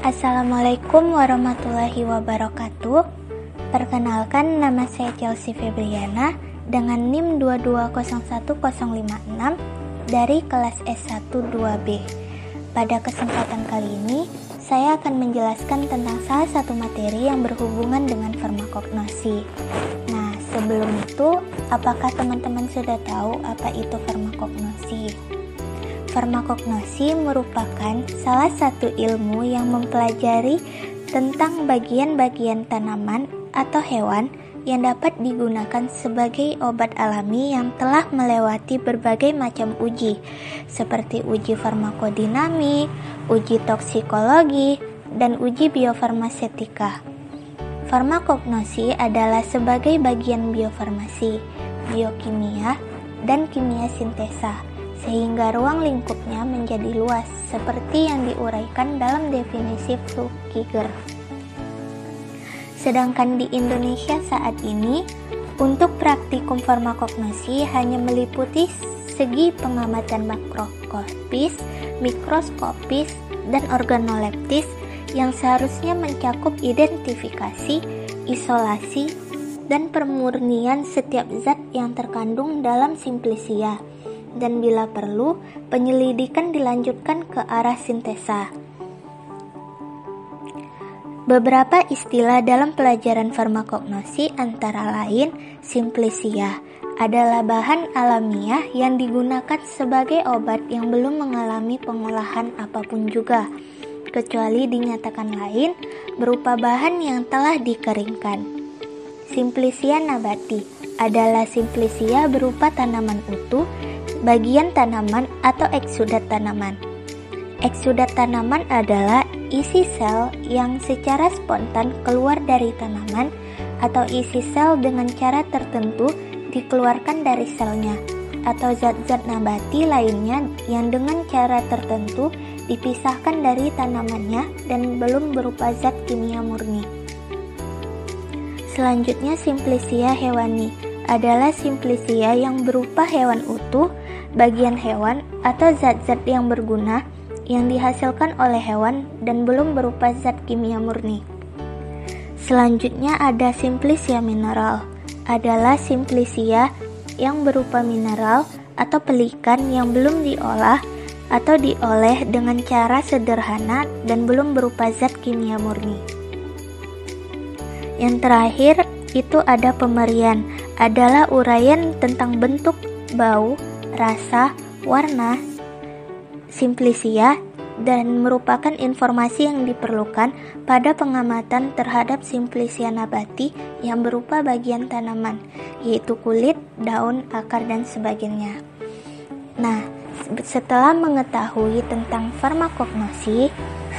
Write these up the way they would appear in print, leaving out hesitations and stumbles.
Assalamualaikum warahmatullahi wabarakatuh. Perkenalkan, nama saya Chelsea Febriana dengan NIM 2201056 dari kelas S1 2B. Pada kesempatan kali ini, saya akan menjelaskan tentang salah satu materi yang berhubungan dengan farmakognosi. Nah, sebelum itu, apakah teman-teman sudah tahu apa itu farmakognosi? Farmakognosi merupakan salah satu ilmu yang mempelajari tentang bagian-bagian tanaman atau hewan yang dapat digunakan sebagai obat alami yang telah melewati berbagai macam uji, seperti uji farmakodinamik, uji toksikologi, dan uji biofarmasetika. Farmakognosi adalah sebagai bagian biofarmasi, biokimia, dan kimia sintesa, sehingga ruang lingkupnya menjadi luas seperti yang diuraikan dalam definisi Flukiger. Sedangkan di Indonesia saat ini, untuk praktikum farmakognosi hanya meliputi segi pengamatan makroskopis, mikroskopis, dan organoleptis yang seharusnya mencakup identifikasi, isolasi, dan pemurnian setiap zat yang terkandung dalam simplisia. Dan bila perlu, penyelidikan dilanjutkan ke arah sintesa. Beberapa istilah dalam pelajaran farmakognosi antara lain simplisia adalah bahan alamiah yang digunakan sebagai obat yang belum mengalami pengolahan apapun juga, kecuali dinyatakan lain berupa bahan yang telah dikeringkan. Simplisia nabati adalah simplisia berupa tanaman utuh, bagian tanaman atau eksudat tanaman. Eksudat tanaman adalah isi sel yang secara spontan keluar dari tanaman atau isi sel dengan cara tertentu dikeluarkan dari selnya, atau zat-zat nabati lainnya yang dengan cara tertentu dipisahkan dari tanamannya dan belum berupa zat kimia murni. Selanjutnya, simplisia hewani adalah simplisia yang berupa hewan utuh, bagian hewan, atau zat-zat yang berguna yang dihasilkan oleh hewan dan belum berupa zat kimia murni. Selanjutnya ada simplisia mineral, adalah simplisia yang berupa mineral atau pelikan yang belum diolah atau dioleh dengan cara sederhana dan belum berupa zat kimia murni. Yang terakhir itu ada pemerian, adalah uraian tentang bentuk, bau, rasa, warna, simplisia, dan merupakan informasi yang diperlukan pada pengamatan terhadap simplisia nabati yang berupa bagian tanaman, yaitu kulit, daun, akar, dan sebagainya. Nah, setelah mengetahui tentang farmakognosi,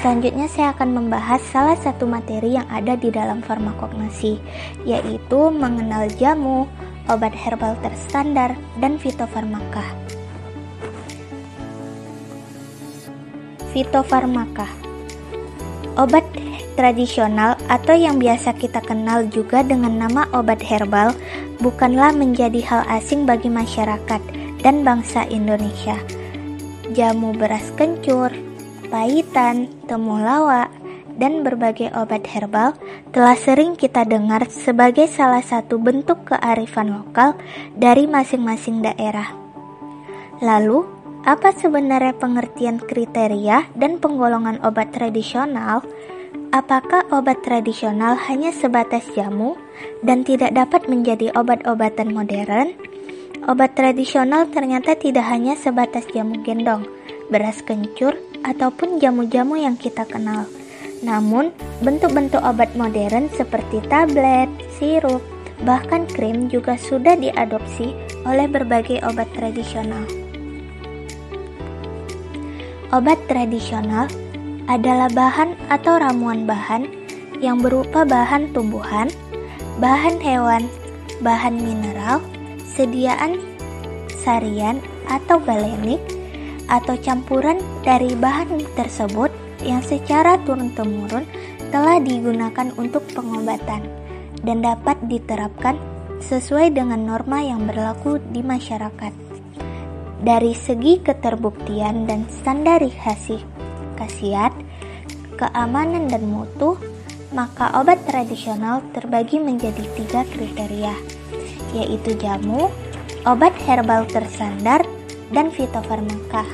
selanjutnya saya akan membahas salah satu materi yang ada di dalam farmakognosi, yaitu mengenal jamu, obat herbal terstandar, dan fitofarmaka. Fitofarmaka, obat tradisional atau yang biasa kita kenal juga dengan nama obat herbal, bukanlah menjadi hal asing bagi masyarakat dan bangsa Indonesia. Jamu beras kencur, pahitan, temulawak, dan berbagai obat herbal telah sering kita dengar sebagai salah satu bentuk kearifan lokal dari masing-masing daerah. Lalu, apa sebenarnya pengertian kriteria dan penggolongan obat tradisional? Apakah obat tradisional hanya sebatas jamu dan tidak dapat menjadi obat-obatan modern? Obat tradisional ternyata tidak hanya sebatas jamu gendong, beras kencur, ataupun jamu-jamu yang kita kenal. Namun, bentuk-bentuk obat modern seperti tablet, sirup, bahkan krim juga sudah diadopsi oleh berbagai obat tradisional. Obat tradisional adalah bahan atau ramuan bahan yang berupa bahan tumbuhan, bahan hewan, bahan mineral, sediaan sarian atau galenik, atau campuran dari bahan tersebut yang secara turun-temurun telah digunakan untuk pengobatan dan dapat diterapkan sesuai dengan norma yang berlaku di masyarakat. Dari segi keterbuktian dan standarisasi khasiat, keamanan dan mutu, maka obat tradisional terbagi menjadi 3 kriteria, yaitu jamu, obat herbal terstandar, dan fitofarmaka.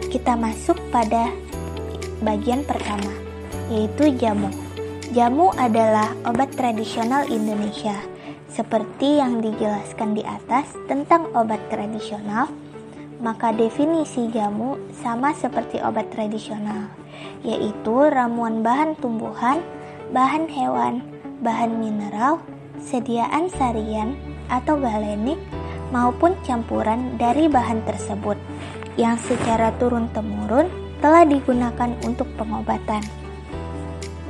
Kita masuk pada bagian pertama, yaitu jamu. Jamu adalah obat tradisional Indonesia. Seperti yang dijelaskan di atas tentang obat tradisional, maka definisi jamu sama seperti obat tradisional, yaitu ramuan bahan tumbuhan, bahan hewan, bahan mineral, sediaan sarian atau galenik, maupun campuran dari bahan tersebut yang secara turun-temurun telah digunakan untuk pengobatan.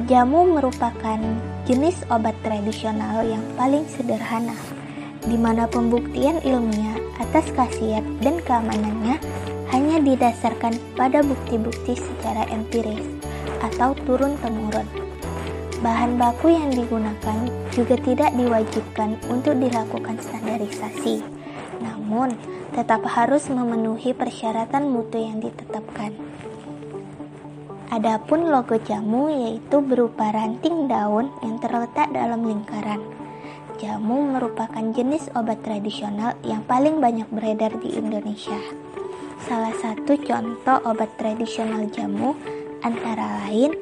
Jamu merupakan jenis obat tradisional yang paling sederhana, di mana pembuktian ilmiah atas khasiat dan keamanannya hanya didasarkan pada bukti-bukti secara empiris atau turun-temurun. Bahan baku yang digunakan juga tidak diwajibkan untuk dilakukan standarisasi, namun tetap harus memenuhi persyaratan mutu yang ditetapkan. Adapun logo jamu yaitu berupa ranting daun yang terletak dalam lingkaran. Jamu merupakan jenis obat tradisional yang paling banyak beredar di Indonesia. Salah satu contoh obat tradisional jamu antara lain,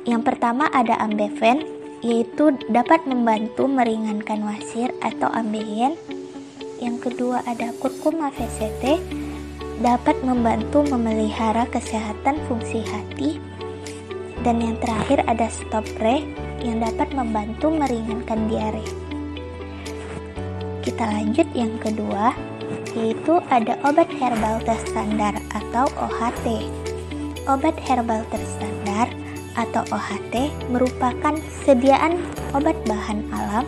yang pertama ada ambeven, yaitu dapat membantu meringankan wasir atau ambeien. Yang kedua ada kurkuma VCT, dapat membantu memelihara kesehatan fungsi hati. Dan yang terakhir ada stopre, yang dapat membantu meringankan diare. Kita lanjut yang kedua, yaitu ada obat herbal terstandar atau OHT. Obat herbal terstandar atau OHT merupakan sediaan obat bahan alam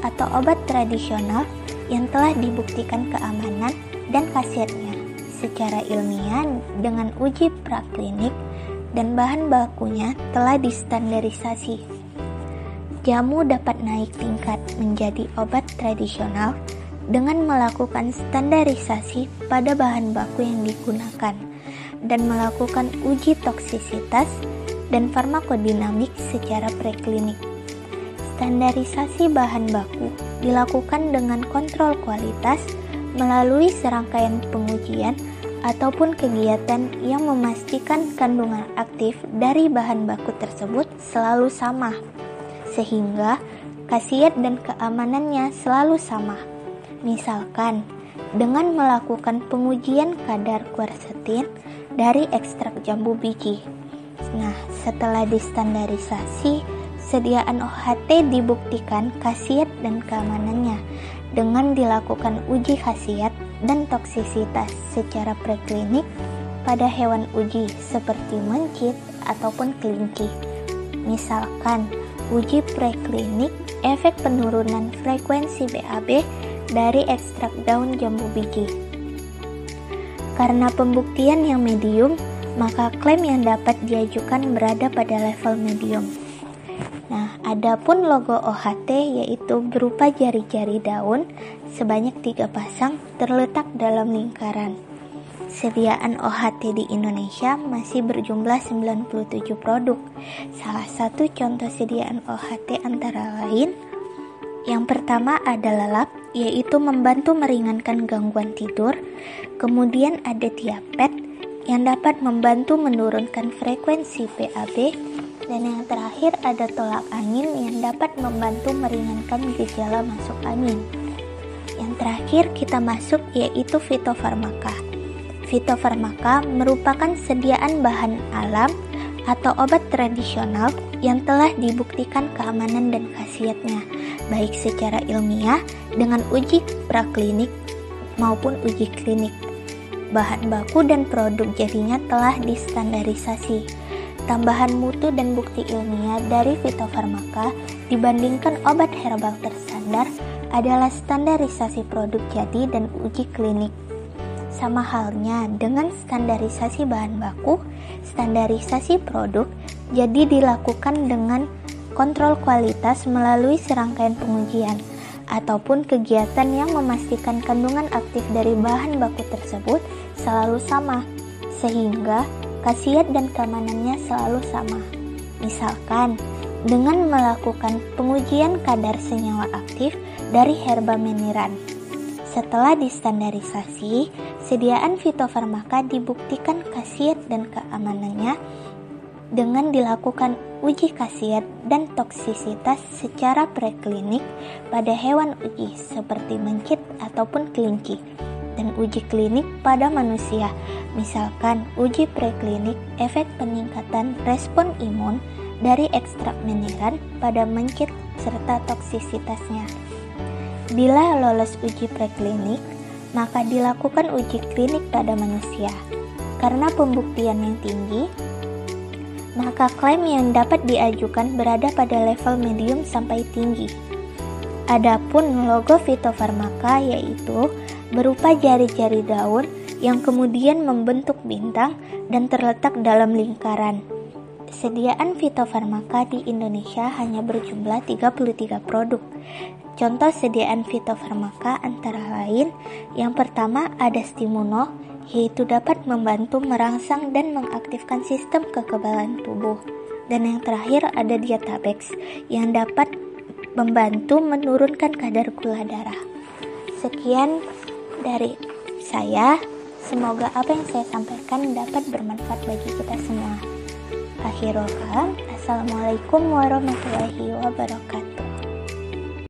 atau obat tradisional yang telah dibuktikan keamanan dan khasiatnya secara ilmiah dengan uji praklinik dan bahan bakunya telah distandarisasi. Jamu dapat naik tingkat menjadi obat tradisional dengan melakukan standarisasi pada bahan baku yang digunakan dan melakukan uji toksisitas dan farmakodinamik secara preklinik. Standarisasi bahan baku dilakukan dengan kontrol kualitas melalui serangkaian pengujian ataupun kegiatan yang memastikan kandungan aktif dari bahan baku tersebut selalu sama, sehingga khasiat dan keamanannya selalu sama. Misalkan, dengan melakukan pengujian kadar quercetin dari ekstrak jambu biji. Nah, setelah distandarisasi, sediaan OHT dibuktikan khasiat dan keamanannya dengan dilakukan uji khasiat dan toksisitas secara preklinik pada hewan uji seperti mencit ataupun kelinci. Misalkan, uji preklinik efek penurunan frekuensi BAB dari ekstrak daun jambu biji. Karena pembuktian yang medium, maka klaim yang dapat diajukan berada pada level medium. Nah, adapun logo OHT yaitu berupa jari-jari daun sebanyak 3 pasang terletak dalam lingkaran. Sediaan OHT di Indonesia masih berjumlah 97 produk. Salah satu contoh sediaan OHT antara lain, yang pertama ada lelap, yaitu membantu meringankan gangguan tidur. Kemudian ada Diapet, yang dapat membantu menurunkan frekuensi PAB. Dan yang terakhir ada tolak angin, yang dapat membantu meringankan gejala masuk angin. Yang terakhir kita masuk yaitu fitofarmaka. Fitofarmaka merupakan sediaan bahan alam atau obat tradisional yang telah dibuktikan keamanan dan khasiatnya, baik secara ilmiah dengan uji praklinik maupun uji klinik. Bahan baku dan produk jadinya telah distandarisasi. Tambahan mutu dan bukti ilmiah dari fitofarmaka dibandingkan obat herbal terstandar adalah standarisasi produk jadi dan uji klinik. Sama halnya dengan standarisasi bahan baku, standarisasi produk jadi dilakukan dengan kontrol kualitas melalui serangkaian pengujian ataupun kegiatan yang memastikan kandungan aktif dari bahan baku tersebut selalu sama, sehingga khasiat dan keamanannya selalu sama. Misalkan, dengan melakukan pengujian kadar senyawa aktif dari herba meniran. Setelah distandarisasi, sediaan fitofarmaka dibuktikan khasiat dan keamanannya dengan dilakukan uji khasiat dan toksisitas secara preklinik pada hewan uji seperti mencit ataupun kelinci, dan uji klinik pada manusia, misalkan uji preklinik efek peningkatan respon imun dari ekstrak meniran pada mencit serta toksisitasnya. Bila lolos uji preklinik, maka dilakukan uji klinik pada manusia. Karena pembuktian yang tinggi, maka klaim yang dapat diajukan berada pada level medium sampai tinggi. Adapun logo fitofarmaka yaitu berupa jari-jari daun yang kemudian membentuk bintang dan terletak dalam lingkaran. Sediaan fitofarmaka di Indonesia hanya berjumlah 33 produk. Contoh sediaan fitofarmaka antara lain, yang pertama ada Stimuno, yaitu dapat membantu merangsang dan mengaktifkan sistem kekebalan tubuh. Dan yang terakhir ada Diabetes, yang dapat membantu menurunkan kadar gula darah. Sekian dari saya, semoga apa yang saya sampaikan dapat bermanfaat bagi kita semua. Akhirul kalam, Assalamualaikum warahmatullahi wabarakatuh.